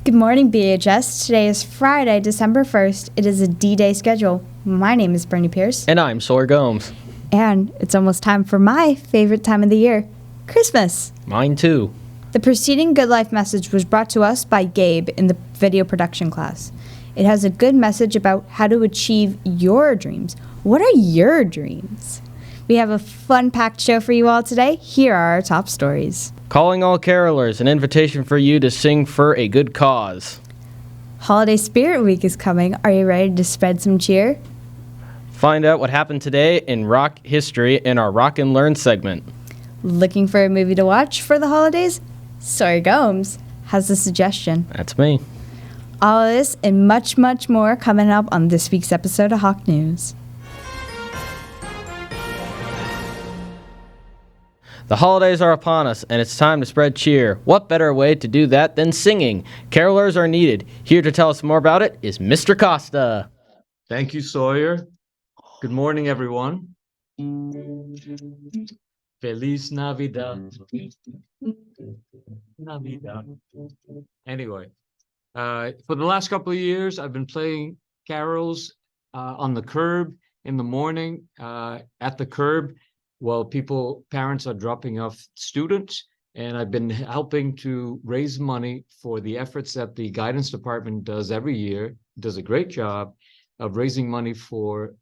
Good morning, BHS. Today is Friday, December 1st. It is a D-Day schedule. My name is Bernie Pierce. And I'm Sawyer Gomes. And it's almost time for my favorite time of the year, Christmas. Mine too. The preceding Good Life message was brought to us by Gabe in the video production class. It has a good message about how to achieve your dreams. What are your dreams? We have a fun-packed show for you all today. Here are our top stories. Calling all carolers, an invitation for you to sing for a good cause. Holiday Spirit Week is coming. Are you ready to spread some cheer? Find out what happened today in rock history in our Rock and Learn segment. Looking for a movie to watch for the holidays? Sawyer Gomes has a suggestion. That's me. All of this and much, much more coming up on this week's episode of Hawk News. The holidays are upon us, and it's time to spread cheer. What better way to do that than singing? Carolers are needed. Here to tell us more about it is Mr. Costa. Thank you, Sawyer. Good morning, everyone. Feliz Navidad. Navidad. Anyway, for the last couple of years, I've been playing carols on the curb in the morning, at the curb, while parents are dropping off students. And I've been helping to raise money for the efforts that the guidance department does every year, does a great job of raising money for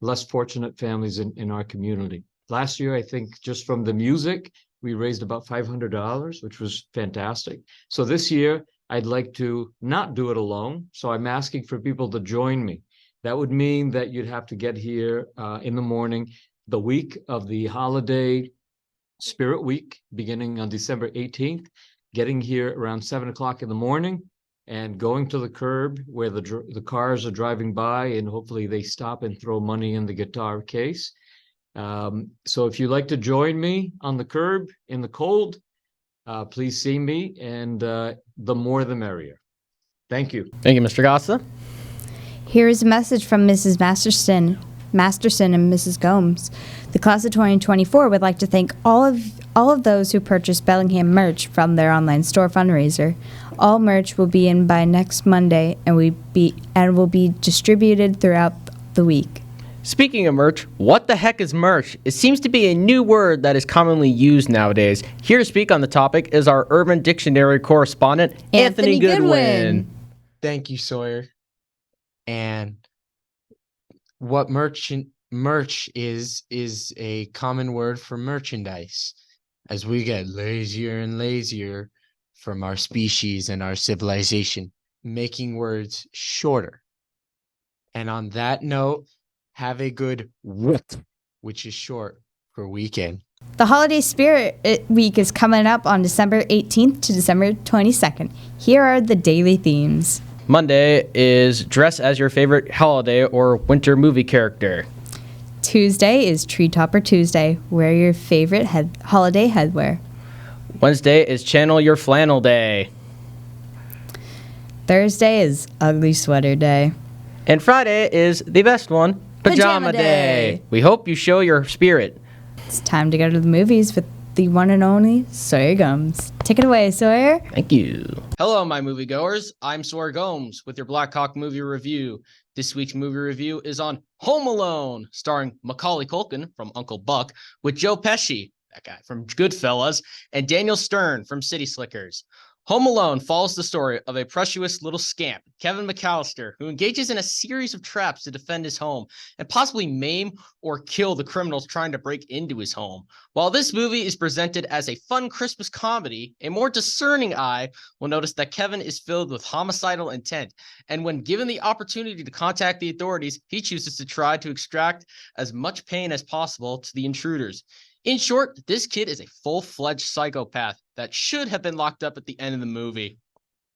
less fortunate families in our community. Last year, I think just from the music, we raised about $500, which was fantastic. So this year, I'd like to not do it alone. So I'm asking for people to join me. That would mean that you'd have to get here in the morning, the week of the holiday Spirit Week, beginning on December 18th, getting here around 7 o'clock in the morning and going to the curb where the cars are driving by, and hopefully they stop and throw money in the guitar case. So if you'd like to join me on the curb in the cold, please see me, and the more the merrier. Thank you. Thank you, Mr. Costa. Here is a message from Mrs. Masterson and Mrs. Gomes. The class of 2024 would like to thank all of those who purchased Bellingham merch from their online store fundraiser. All merch will be in by next Monday and will be distributed throughout the week. Speaking of merch, what the heck is merch? It seems to be a new word that is commonly used nowadays. Here to speak on the topic is our Urban Dictionary correspondent, Anthony Goodwin. Thank you, Sawyer. And what merch is a common word for merchandise. As we get lazier and lazier from our species and our civilization, making words shorter. And on that note, have a good WIT, which is short for weekend. The Holiday Spirit Week is coming up on December 18th to December 22nd. Here are the daily themes. Monday is dress as your favorite holiday or winter movie character. Tuesday is Tree Topper Tuesday. Wear your favorite holiday headwear. Wednesday is channel your flannel day. Thursday is Ugly Sweater Day. And Friday is the best one, Pajama Day. We hope you show your spirit. It's time to go to the movies with the one and only Sawyer Gomes. Take it away, Sawyer. Thank you. Hello, my moviegoers. I'm Sawyer Gomes with your Black Hawk movie review. This week's movie review is on Home Alone, starring Macaulay Culkin from Uncle Buck, with Joe Pesci, that guy from Goodfellas, and Daniel Stern from City Slickers. Home Alone follows the story of a presumptuous little scamp, Kevin McAllister, who engages in a series of traps to defend his home and possibly maim or kill the criminals trying to break into his home. While this movie is presented as a fun Christmas comedy, a more discerning eye will notice that Kevin is filled with homicidal intent, and when given the opportunity to contact the authorities, he chooses to try to extract as much pain as possible to the intruders. In short, this kid is a full-fledged psychopath that should have been locked up at the end of the movie.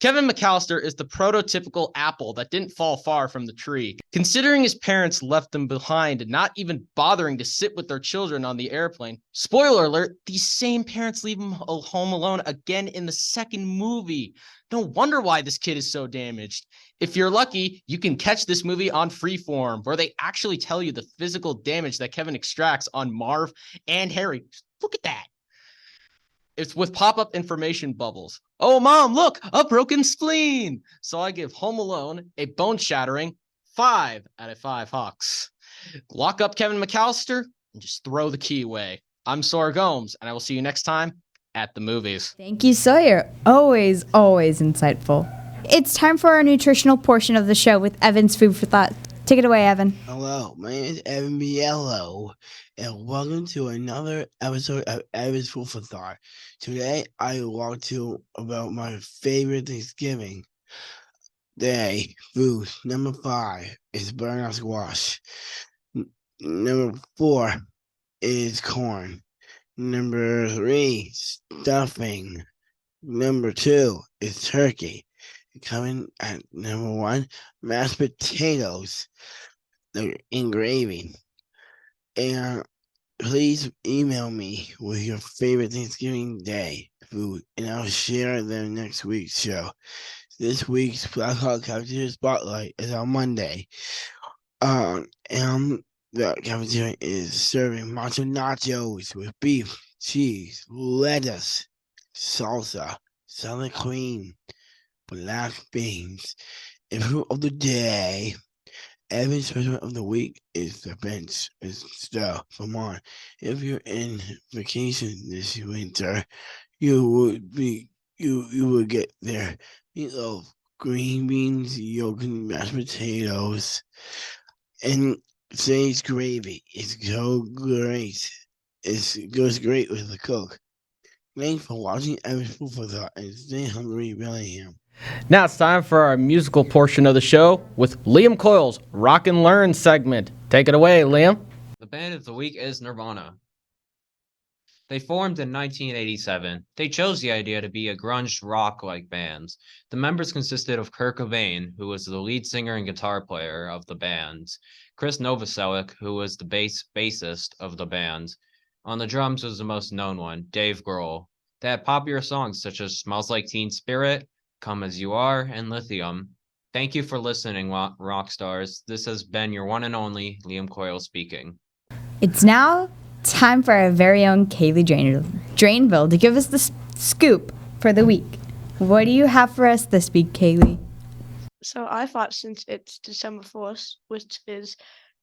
Kevin McAllister is the prototypical apple that didn't fall far from the tree. Considering his parents left them behind, not even bothering to sit with their children on the airplane. Spoiler alert, these same parents leave him home alone again in the second movie. No wonder why this kid is so damaged. If you're lucky, you can catch this movie on Freeform, where they actually tell you the physical damage that Kevin extracts on Marv and Harry. Look at that. It's with pop-up information bubbles. Oh, Mom, look, a broken spleen. So I give Home Alone a bone-shattering 5 out of 5 Hawks. Lock up Kevin McAllister and just throw the key away. I'm Sawyer Gomes, and I will see you next time at the movies. Thank you, Sawyer. Always, always insightful. It's time for our nutritional portion of the show with Evan's Food for Thought. Take it away, Evan. Hello, my name is Evan Biello, and welcome to another episode of Evan's Food for Thought. Today, I will talk to you about my favorite Thanksgiving Day food. Number 5 is butternut squash. Number 4 is corn. Number 3, stuffing. Number 2 is turkey. Coming at number 1, mashed potatoes in gravy. And please email me with your favorite Thanksgiving Day food, and I'll share them next week's show. This week's Black Hawk Cafeteria Spotlight is on Monday. And the cafeteria is serving macho nachos with beef, cheese, lettuce, salsa, sour cream, black beans. And food of the day, Evan's special of the week is the bench stuff. Come on, if you're in vacation this winter, you would get there meatloaf, green beans, yolk, and mashed potatoes, and Say's gravy. It's so great. It goes great with the Coke. Thanks for watching Evan's Food for Thought, and stay hungry, Bellingham. Now it's time for our musical portion of the show with Liam Coyle's Rock and Learn segment. Take it away, Liam. The band of the week is Nirvana. They formed in 1987. They chose the idea to be a grunge rock-like band. The members consisted of Kurt Cobain, who was the lead singer and guitar player of the band, Chris Novoselic, who was the bassist of the band. On the drums was the most known one, Dave Grohl. They had popular songs such as Smells Like Teen Spirit, Come As You Are, and Lithium. Thank you for listening, rock stars. This has been your one and only Liam Coyle speaking. It's now time for our very own Kaylee Drainville to give us the scoop for the week. What do you have for us this week, Kaylee? So I thought since it's December 4th, which is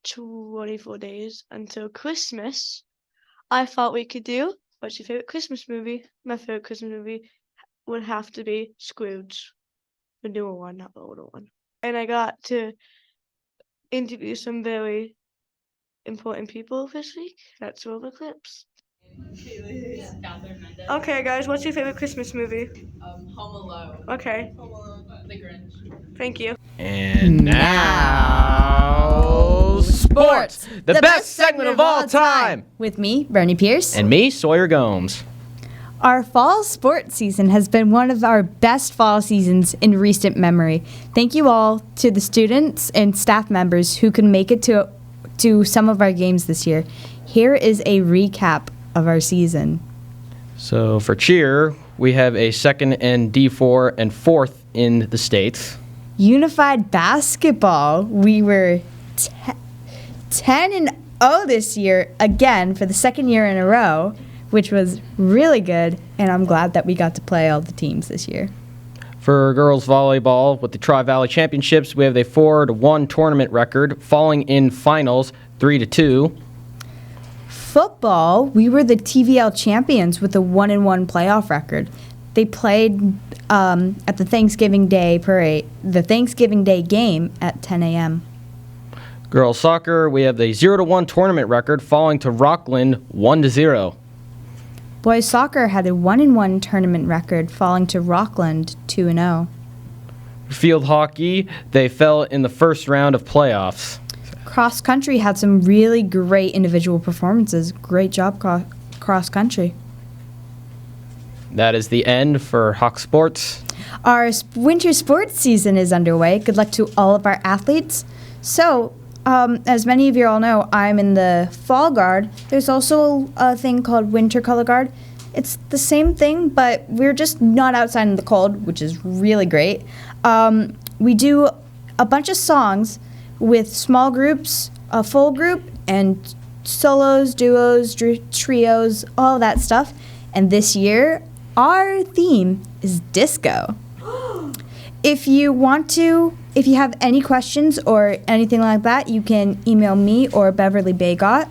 24 days until Christmas, I thought we could do, what's your favorite Christmas movie? My favorite Christmas movie would have to be Scrooge, the newer one, not the older one. And I got to interview some very important people this week. Let's roll the clips. Okay, guys, what's your favorite Christmas movie? Home Alone. Okay. Home Alone, The Grinch. Thank you. And now, sports, the best segment of all time. With me, Bernie Pierce. And me, Sawyer Gomes. Our fall sports season has been one of our best fall seasons in recent memory. Thank you all to the students and staff members who could make it to some of our games this year. Here is a recap of our season. So for cheer, we have a 2nd and D4 and 4th in the States. Unified basketball, we were 10-0 this year, again for the second year in a row, which was really good, and I'm glad that we got to play all the teams this year. For girls volleyball, with the Tri-Valley Championships, we have a 4-1 tournament record, falling in finals 3-2. Football, we were the TVL champions with a 1-1 playoff record. They played at the Thanksgiving Day parade, the Thanksgiving Day game at 10 a.m. Girls soccer, we have the 0-1 tournament record, falling to Rockland 1-0. Boys soccer had a 1-1 tournament record, falling to Rockland 2-0. Field hockey, they fell in the first round of playoffs. Cross country had some really great individual performances. Great job, cross country. That is the end for Hawk Sports. Our winter sports season is underway. Good luck to all of our athletes. So, as many of you all know, I'm in the fall guard. There's also a thing called winter color guard. It's the same thing, but we're just not outside in the cold, which is really great. We do a bunch of songs with small groups, a full group, and solos, duos, trios, all that stuff. And this year, our theme is disco. If you have any questions or anything like that, you can email me or Beverly Bagott.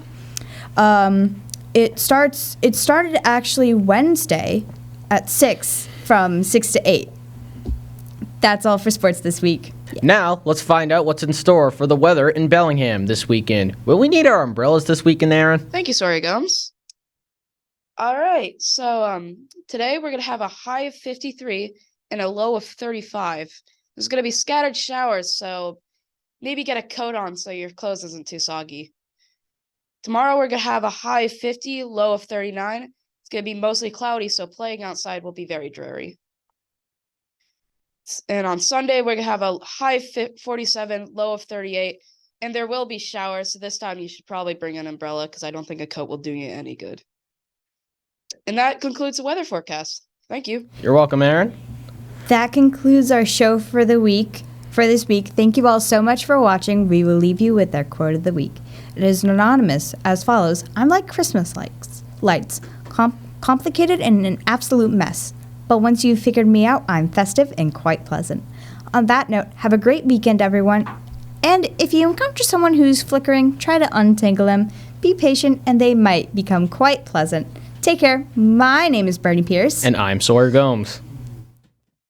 It started actually Wednesday at 6 from 6 to 8. That's all for sports this week. Now, let's find out what's in store for the weather in Bellingham this weekend. Will we need our umbrellas this weekend, Aaron? Thank you, Sorry Gums. All right, so today we're gonna have a high of 53 and a low of 35. There's gonna be scattered showers, so maybe get a coat on so your clothes isn't too soggy. Tomorrow we're gonna have a high of 50, low of 39. It's gonna be mostly cloudy, so playing outside will be very dreary. And on Sunday, we're going to have a high of 47, low of 38, and there will be showers. So this time you should probably bring an umbrella because I don't think a coat will do you any good. And that concludes the weather forecast. Thank you. You're welcome, Aaron. That concludes our show for this week. Thank you all so much for watching. We will leave you with our quote of the week. It is anonymous as follows. I'm like Christmas lights, complicated and an absolute mess. But once you've figured me out, I'm festive and quite pleasant. On that note, have a great weekend, everyone. And if you encounter someone who's flickering, try to untangle them. Be patient, and they might become quite pleasant. Take care. My name is Bernie Pierce. And I'm Sawyer Gomes.